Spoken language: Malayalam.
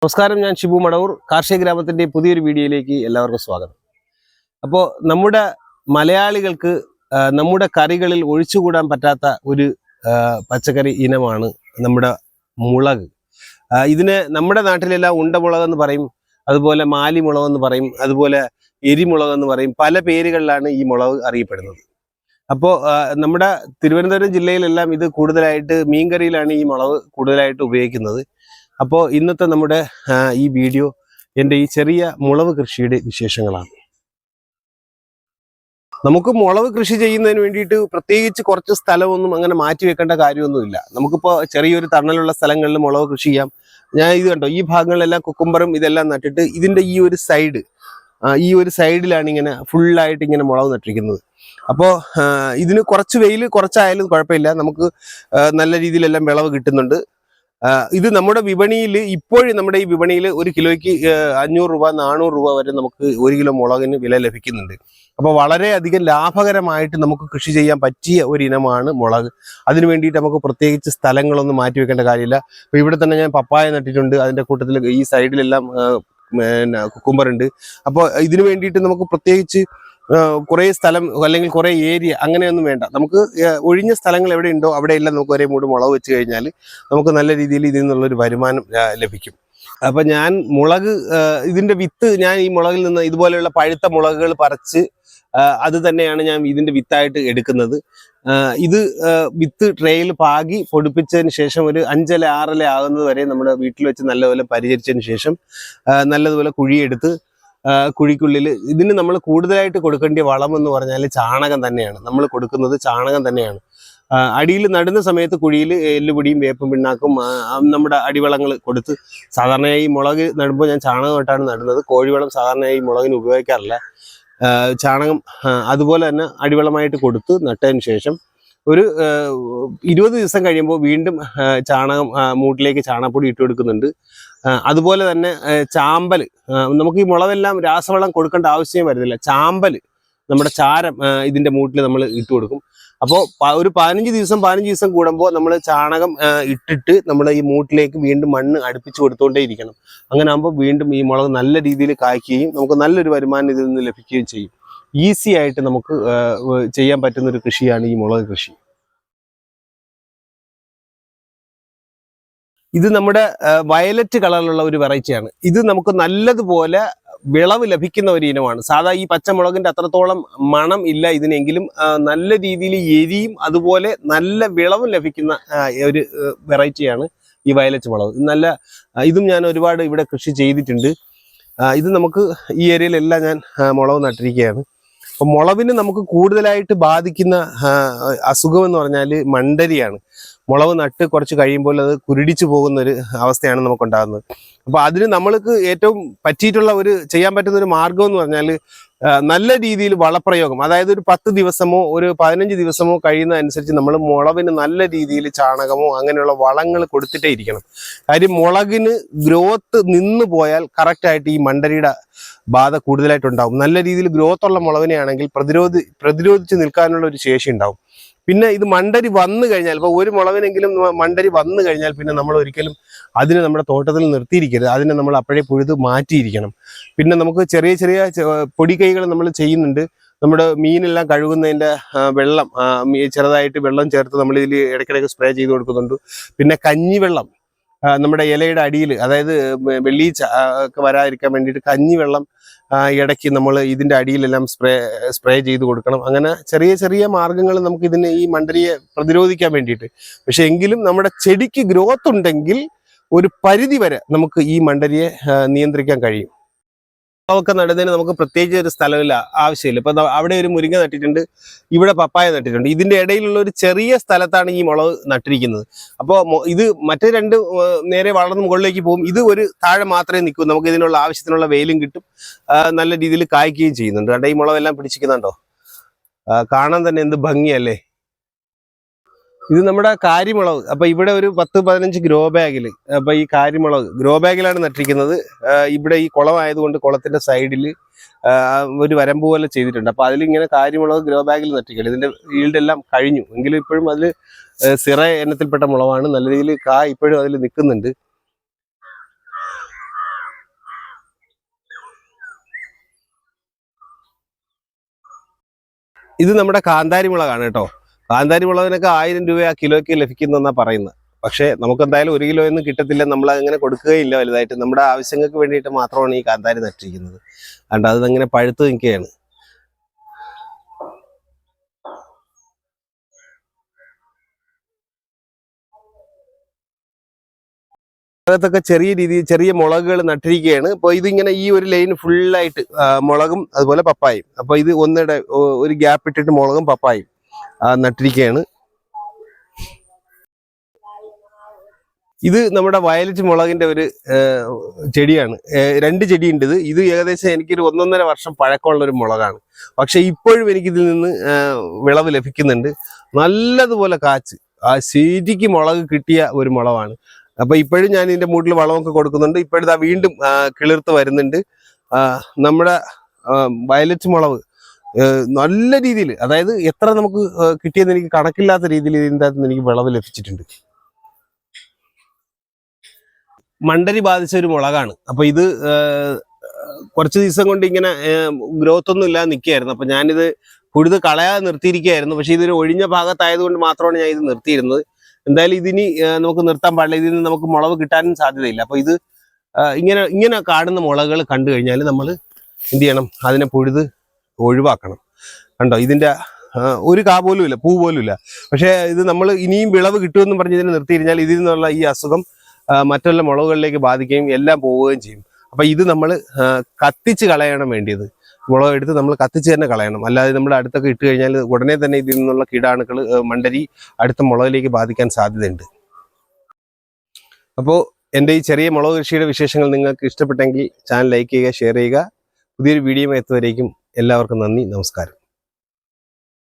നമസ്കാരം, ഞാൻ ഷിബു മടവൂർ. കാർഷിക ഗ്രാമത്തിന്റെ പുതിയൊരു വീഡിയോയിലേക്ക് എല്ലാവർക്കും സ്വാഗതം. അപ്പോൾ നമ്മുടെ മലയാളികൾക്ക് നമ്മുടെ കറികളിൽ ഒഴിച്ചുകൂടാൻ പറ്റാത്ത ഒരു പച്ചക്കറി ഇനമാണ് നമ്മുടെ മുളക്. ഇതിന് നമ്മുടെ നാട്ടിലെല്ലാം ഉണ്ടമുളകെന്ന് പറയും, അതുപോലെ മാലിമുളകെന്ന് പറയും, അതുപോലെ എരിമുളകെന്ന് പറയും. പല പേരുകളിലാണ് ഈ മുളക് അറിയപ്പെടുന്നത്. അപ്പോൾ നമ്മുടെ തിരുവനന്തപുരം ജില്ലയിലെല്ലാം ഇത് കൂടുതലായിട്ട് മീൻകറിയിലാണ് ഈ മുളക് കൂടുതലായിട്ട് ഉപയോഗിക്കുന്നത്. അപ്പോൾ ഇന്നത്തെ നമ്മുടെ ഈ വീഡിയോ എൻ്റെ ഈ ചെറിയ മുളക് കൃഷിയുടെ വിശേഷങ്ങളാണ്. നമുക്ക് മുളക് കൃഷി ചെയ്യുന്നതിന് വേണ്ടിയിട്ട് പ്രത്യേകിച്ച് കുറച്ച് സ്ഥലമൊന്നും അങ്ങനെ മാറ്റി വെക്കേണ്ട കാര്യമൊന്നുമില്ല. നമുക്കിപ്പോൾ ചെറിയൊരു തണലുള്ള സ്ഥലങ്ങളിൽ മുളക് കൃഷി ചെയ്യാം. ഞാൻ ഇത് കണ്ടോ, ഈ ഭാഗങ്ങളിലെല്ലാം കുക്കുംബറും ഇതെല്ലാം നട്ടിട്ട് ഇതിൻ്റെ ഈ ഒരു സൈഡിലാണ് ഇങ്ങനെ ഫുള്ളായിട്ട് ഇങ്ങനെ മുളക് നട്ടിരിക്കുന്നത്. അപ്പോൾ ഇതിന് കുറച്ച് വെയിൽ കുറച്ചായാലും കുഴപ്പമില്ല, നമുക്ക് നല്ല രീതിയിലെല്ലാം വിളവ് കിട്ടുന്നുണ്ട്. ഇത് നമ്മുടെ വിപണിയിൽ ഇപ്പോഴും നമ്മുടെ ഈ വിപണിയിൽ 1 കിലോയ്ക്ക് 500 രൂപ 400 രൂപ വരെ നമുക്ക് 1 കിലോ മുളകിന് വില ലഭിക്കുന്നുണ്ട്. അപ്പോൾ വളരെയധികം ലാഭകരമായിട്ട് നമുക്ക് കൃഷി ചെയ്യാൻ പറ്റിയ ഒരു ഇനമാണ് മുളക്. അതിന് വേണ്ടിയിട്ട് നമുക്ക് പ്രത്യേകിച്ച് സ്ഥലങ്ങളൊന്നും മാറ്റി വെക്കേണ്ട കാര്യമില്ല. അപ്പോൾ ഇവിടെ തന്നെ ഞാൻ പപ്പായ നട്ടിട്ടുണ്ട്, അതിൻ്റെ കൂട്ടത്തിൽ ഈ സൈഡിലെല്ലാം കുക്കുംബറുണ്ട്. അപ്പോൾ ഇതിന് വേണ്ടിയിട്ട് നമുക്ക് പ്രത്യേകിച്ച് കുറേ സ്ഥലം അല്ലെങ്കിൽ കുറേ ഏരിയ അങ്ങനെയൊന്നും വേണ്ട. നമുക്ക് ഒഴിഞ്ഞ സ്ഥലങ്ങൾ എവിടെ ഉണ്ടോ അവിടെയെല്ലാം നമുക്ക് ഒരേ മൂട് മുളക് വെച്ച് കഴിഞ്ഞാൽ നമുക്ക് നല്ല രീതിയിൽ ഇതിൽ നിന്നുള്ളൊരു വരുമാനം ലഭിക്കും. അപ്പം ഞാൻ മുളക് ഇതിൻ്റെ വിത്ത് ഞാൻ ഈ മുളകിൽ നിന്ന് ഇതുപോലെയുള്ള പഴുത്ത മുളകുകൾ പറിച്ച് അത് തന്നെയാണ് ഞാൻ ഇതിൻ്റെ വിത്തായിട്ട് എടുക്കുന്നത്. ഇത് വിത്ത് ട്രേയിൽ പാകി പൊടിപ്പിച്ചതിന് ശേഷം ഒരു 5 ഇല 6 ഇല ആകുന്നത് വരെ നമ്മുടെ വീട്ടിൽ വെച്ച് നല്ലപോലെ പരിചരിച്ചതിന് ശേഷം നല്ലതുപോലെ കുഴിയെടുത്ത് കുഴിക്കുള്ളിൽ ഇതിന് നമ്മൾ കൂടുതലായിട്ട് കൊടുക്കേണ്ട വളം എന്ന് പറഞ്ഞാൽ ചാണകം തന്നെയാണ്. നമ്മൾ കൊടുക്കുന്നത് ചാണകം തന്നെയാണ്. അടിയിൽ നടുന്ന സമയത്ത് കുഴിയിൽ എല്ലുപൊടിയും വേപ്പും പിണ്ണാക്കും നമ്മുടെ അടിവളങ്ങൾ കൊടുത്ത്, സാധാരണയായി മുളക് നടുമ്പോൾ ഞാൻ ചാണകമായിട്ടാണ് നടുന്നത്. കോഴിവളം സാധാരണയായി മുളകിന് ഉപയോഗിക്കാറില്ല. ചാണകം അതുപോലെ തന്നെ അടിവളമായിട്ട് കൊടുത്ത് നട്ടതിന് ശേഷം ഒരു 20 ദിവസം കഴിയുമ്പോൾ വീണ്ടും ചാണകം മൂട്ടിലേക്ക് ചാണകപ്പൊടി ഇട്ട് കൊടുക്കുന്നുണ്ട്. അതുപോലെ തന്നെ ചാമ്പൽ, നമുക്ക് ഈ മുളകെല്ലാം രാസവളം കൊടുക്കേണ്ട ആവശ്യം വരുന്നില്ല. ചാമ്പൽ, നമ്മുടെ ചാരം ഇതിൻ്റെ മൂട്ടിൽ നമ്മൾ ഇട്ട് കൊടുക്കും. അപ്പോൾ ഒരു 15 ദിവസം കൂടുമ്പോൾ നമ്മൾ ചാണകം ഇട്ടിട്ട് നമ്മൾ ഈ മൂട്ടിലേക്ക് വീണ്ടും മണ്ണ് അടുപ്പിച്ച് കൊടുത്തുകൊണ്ടേ ഇരിക്കണം. അങ്ങനെ ആകുമ്പോൾ വീണ്ടും ഈ മുളക് നല്ല രീതിയിൽ കായ്ക്കുകയും നമുക്ക് നല്ലൊരു വരുമാനം ഇതിൽ നിന്ന് ലഭിക്കുകയും ചെയ്യും. ഈസി ആയിട്ട് നമുക്ക് ചെയ്യാൻ പറ്റുന്ന ഒരു കൃഷിയാണ് ഈ മുളക് കൃഷി. ഇത് നമ്മുടെ വയലറ്റ് കളറിലുള്ള ഒരു വെറൈറ്റിയാണ്. ഇത് നമുക്ക് നല്ലതുപോലെ വിളവ് ലഭിക്കുന്ന ഒരു ഇനമാണ്. സാധാ ഈ പച്ചമുളകിന്റെ അത്രത്തോളം മണം ഇല്ല ഇതിനെങ്കിലും നല്ല രീതിയിൽ എരിയും അതുപോലെ നല്ല വിളവും ലഭിക്കുന്ന ഒരു വെറൈറ്റിയാണ് ഈ വയലറ്റ് മുളക്. ഇതും ഞാൻ ഒരുപാട് ഇവിടെ കൃഷി ചെയ്തിട്ടുണ്ട്. ഇത് നമുക്ക് ഈ ഏരിയയിലെല്ലാം ഞാൻ മുളക് നട്ടിരിക്കുകയാണ്. അപ്പം മുളവിന് നമുക്ക് കൂടുതലായിട്ട് ബാധിക്കുന്ന അസുഖം എന്ന് പറഞ്ഞാൽ മണ്ടരിയാണ്. മുളക് നട്ട് കുറച്ച് കഴിയുമ്പോൾ അത് കുരുടിച്ചു പോകുന്നൊരു അവസ്ഥയാണ് നമുക്കുണ്ടാകുന്നത്. അപ്പോൾ അതിന് നമ്മൾക്ക് ഏറ്റവും പറ്റിയിട്ടുള്ള ചെയ്യാൻ പറ്റുന്ന ഒരു മാർഗം എന്ന് പറഞ്ഞാൽ നല്ല രീതിയിൽ വളപ്രയോഗം, അതായത് ഒരു 10 ദിവസമോ ഒരു 15 ദിവസമോ കഴിയുന്നതനുസരിച്ച് നമ്മൾ മുളവിന് നല്ല രീതിയിൽ ചാണകമോ അങ്ങനെയുള്ള വളങ്ങൾ കൊടുത്തിട്ടേ ഇരിക്കണം. കാര്യം മുളകിന് ഗ്രോത്ത് നിന്ന് പോയാൽ കറക്റ്റായിട്ട് ഈ മണ്ടരിയുടെ ബാധ കൂടുതലായിട്ടുണ്ടാവും. നല്ല രീതിയിൽ ഗ്രോത്ത് ഉള്ള മുളകിനെയാണെങ്കിൽ പ്രതിരോധിച്ച് നിൽക്കാനുള്ള ഒരു ശേഷി ഉണ്ടാവും. പിന്നെ ഇത് മണ്ടരി വന്നു കഴിഞ്ഞാൽ, ഇപ്പോൾ ഒരു മുളകിനെങ്കിലും മണ്ടരി വന്നു കഴിഞ്ഞാൽ പിന്നെ നമ്മൾ ഒരിക്കലും അതിനെ നമ്മുടെ തോട്ടത്തിൽ നിർത്തിയിരിക്കരുത്. അതിനെ നമ്മൾ അപ്പോഴേ പുഴുത് മാറ്റിയിരിക്കണം. പിന്നെ നമുക്ക് ചെറിയ ചെറിയ പൊടിക്കൈകൾ നമ്മൾ ചെയ്യുന്നുണ്ട്. നമ്മുടെ മീനെല്ലാം കഴുകുന്നതിൻ്റെ വെള്ളം ചെറുതായിട്ട് വെള്ളം ചേർത്ത് നമ്മൾ ഇതിൽ ഇടയ്ക്കിടയ്ക്ക് സ്പ്രേ ചെയ്ത് കൊടുക്കുന്നുണ്ട്. പിന്നെ കഞ്ഞിവെള്ളം നമ്മുടെ ഇലയുടെ അടിയിൽ, അതായത് വെള്ളീച്ച ഒക്കെ വരാതിരിക്കാൻ വേണ്ടിയിട്ട് കഞ്ഞിവെള്ളം ഇടയ്ക്ക് നമ്മൾ ഇതിൻ്റെ അടിയിലെല്ലാം സ്പ്രേ ചെയ്ത് കൊടുക്കണം. അങ്ങനെ ചെറിയ ചെറിയ മാർഗങ്ങൾ നമുക്ക് ഈ മണ്ടരിയെ പ്രതിരോധിക്കാൻ വേണ്ടിയിട്ട്. പക്ഷെ എങ്കിലും നമ്മുടെ ചെടിക്ക് ഗ്രോത്ത് ഉണ്ടെങ്കിൽ ഒരു പരിധി വരെ നമുക്ക് ഈ മണ്ടരിയെ നിയന്ത്രിക്കാൻ കഴിയും. ഒക്കെ നടുന്നതിന് നമുക്ക് പ്രത്യേകിച്ച് ഒരു സ്ഥലമില്ല, ആവശ്യമില്ല. ഇപ്പം അവിടെ ഒരു മുരിങ്ങ നട്ടിട്ടുണ്ട്, ഇവിടെ പപ്പായ നട്ടിട്ടുണ്ട്. ഇതിൻ്റെ ഇടയിലുള്ള ഒരു ചെറിയ സ്ഥലത്താണ് ഈ മുളക് നട്ടിരിക്കുന്നത്. അപ്പോൾ ഇത് മറ്റേ 2 നേരെ വളർന്ന് മുകളിലേക്ക് പോകും. ഇത് ഒരു താഴെ മാത്രമേ നിൽക്കൂ. നമുക്ക് ഇതിനുള്ള ആവശ്യത്തിനുള്ള വെയിലും കിട്ടും, നല്ല രീതിയിൽ കായ്ക്കുകയും ചെയ്യുന്നുണ്ട്. അവിടെ ഈ മുളകെല്ലാം പിടിച്ചിരിക്കുന്നുണ്ടോ, കാണാൻ തന്നെ എന്ത് ഭംഗിയല്ലേ. ഇത് നമ്മുടെ കാരിമുളക്. അപ്പൊ ഇവിടെ ഒരു 10-15 ഗ്രോ ബാഗിൽ, അപ്പൊ ഈ കാരിമുളക് ഗ്രോ ബാഗിലാണ് നട്ടിരിക്കുന്നത്. ഇവിടെ ഈ കുളമായതുകൊണ്ട് കുളത്തിന്റെ സൈഡിൽ ഒരു വരമ്പ് പോലെ ചെയ്തിട്ടുണ്ട്. അപ്പൊ അതിലിങ്ങനെ കാരിമുളക് ഗ്രോ ബാഗിൽ നട്ടിരിക്കുന്നത്. ഇതിന്റെ ഈൽഡ് എല്ലാം കഴിഞ്ഞു എങ്കിലും ഇപ്പോഴും അതിൽ സിറ ഇനത്തിൽപ്പെട്ട മുളകാണ്. നല്ല രീതിയിൽ ഇപ്പോഴും അതിൽ നിൽക്കുന്നുണ്ട്. ഇത് നമ്മുടെ കാന്താരി മുളകാണ് കേട്ടോ. കാന്താരി മുളകിനൊക്കെ 1000 രൂപ ആ കിലോയ്ക്ക് ലഭിക്കുന്നെന്നാണ് പറയുന്നത്. പക്ഷേ നമുക്ക് എന്തായാലും 1 കിലോ ഒന്നും കിട്ടത്തില്ല, നമ്മൾ അങ്ങനെ കൊടുക്കുകയില്ല വലുതായിട്ട്. നമ്മുടെ ആവശ്യങ്ങൾക്ക് വേണ്ടിയിട്ട് മാത്രമാണ് ഈ കാന്താരി നട്ടിരിക്കുന്നത്. അതുകൊണ്ട് അതങ്ങനെ പഴുത്ത് നിൽക്കുകയാണ്. അകത്തൊക്കെ ചെറിയ രീതിയിൽ ചെറിയ മുളകുകൾ നട്ടിരിക്കുകയാണ്. അപ്പോൾ ഇതിങ്ങനെ ഈ ഒരു ലൈൻ ഫുള്ളായിട്ട് മുളകും അതുപോലെ പപ്പായും. അപ്പോൾ ഇത് ഒരു ഗ്യാപ്പ് ഇട്ടിട്ട് മുളകും പപ്പായും നട്ടിരിക്കുകയാണ്. ഇത് നമ്മുടെ വയലറ്റ് മുളകിന്റെ ഒരു ചെടിയാണ്. 2 ചെടിയുണ്ട്. ഇത് ഏകദേശം എനിക്കൊരു 1.5 വർഷം പഴക്കമുള്ള ഒരു മുളകാണ്. പക്ഷെ ഇപ്പോഴും എനിക്കിതിൽ നിന്ന് വിളവ് ലഭിക്കുന്നുണ്ട്. നല്ലതുപോലെ കാച്ച് ശരിക്ക് മുളക് കിട്ടിയ ഒരു മുളകാണ്. അപ്പൊ ഇപ്പോഴും ഞാൻ ഇതിന്റെ മൂട്ടിൽ വളമൊക്കെ കൊടുക്കുന്നുണ്ട്. ഇപ്പോഴത്തെ വീണ്ടും കിളിർത്ത് വരുന്നുണ്ട്. നമ്മുടെ വയലറ്റ് മുളക് നല്ല രീതിയിൽ, അതായത് എത്ര നമുക്ക് കിട്ടിയെന്ന് എനിക്ക് കണക്കില്ലാത്ത രീതിയിൽ ഇതിൻ്റെ അകത്ത് എനിക്ക് വിളവ് ലഭിച്ചിട്ടുണ്ട്. മണ്ടരി ബാധിച്ച ഒരു മുളകാണ്. അപ്പൊ ഇത് കുറച്ച് ദിവസം കൊണ്ട് ഇങ്ങനെ ഗ്രോത്ത് ഒന്നും ഇല്ലാതെ നിൽക്കുകയായിരുന്നു. അപ്പൊ ഞാനിത് പുഴുത് കളയാതെ നിർത്തിയിരിക്കുകയായിരുന്നു. പക്ഷെ ഇതൊരു ഒഴിഞ്ഞ ഭാഗത്തായതുകൊണ്ട് മാത്രമാണ് ഞാൻ ഇത് നിർത്തിയിരുന്നത്. എന്തായാലും ഇതിനി നമുക്ക് നിർത്താൻ പാടില്ല. ഇതിൽ നിന്ന് നമുക്ക് മുളക് കിട്ടാനും സാധ്യതയില്ല. അപ്പൊ ഇത് ഇങ്ങനെ കാണുന്ന മുളകുകൾ കണ്ടു കഴിഞ്ഞാൽ നമ്മൾ എന്ത് ചെയ്യണം? അതിനെ പുഴുത് ഒഴിവാക്കണം. കണ്ടോ, ഇതിന്റെ ഒരു കാ പോലും ഇല്ല, പൂ പോലും ഇല്ല. പക്ഷെ ഇത് നമ്മൾ ഇനിയും വിളവ് കിട്ടുമെന്ന് പറഞ്ഞ് ഇതിനെ നിർത്തിയിരുന്നാൽ ഇതിൽ നിന്നുള്ള ഈ അസുഖം മറ്റുള്ള മുളകുകളിലേക്ക് ബാധിക്കുകയും എല്ലാം പോവുകയും ചെയ്യും. അപ്പൊ ഇത് നമ്മൾ കത്തിച്ച് കളയണം വേണ്ടിയത്. മുളക് എടുത്ത് നമ്മൾ കത്തിച്ച് തന്നെ കളയണം. അല്ലാതെ നമ്മൾ അടുത്തൊക്കെ ഇട്ട് കഴിഞ്ഞാൽ ഉടനെ തന്നെ ഇതിൽ നിന്നുള്ള കീടാണുക്കൾ മണ്ടരി അടുത്ത മുളകിലേക്ക് ബാധിക്കാൻ സാധ്യതയുണ്ട്. അപ്പോൾ എൻ്റെ ഈ ചെറിയ മുളക് കൃഷിയുടെ വിശേഷങ്ങൾ നിങ്ങൾക്ക് ഇഷ്ടപ്പെട്ടെങ്കിൽ ചാനൽ ലൈക്ക് ചെയ്യുക, ഷെയർ ചെയ്യുക. പുതിയൊരു വീഡിയോ എത്തുവരേക്കും എല്ലാവർക്കും നന്ദി, നമസ്കാരം.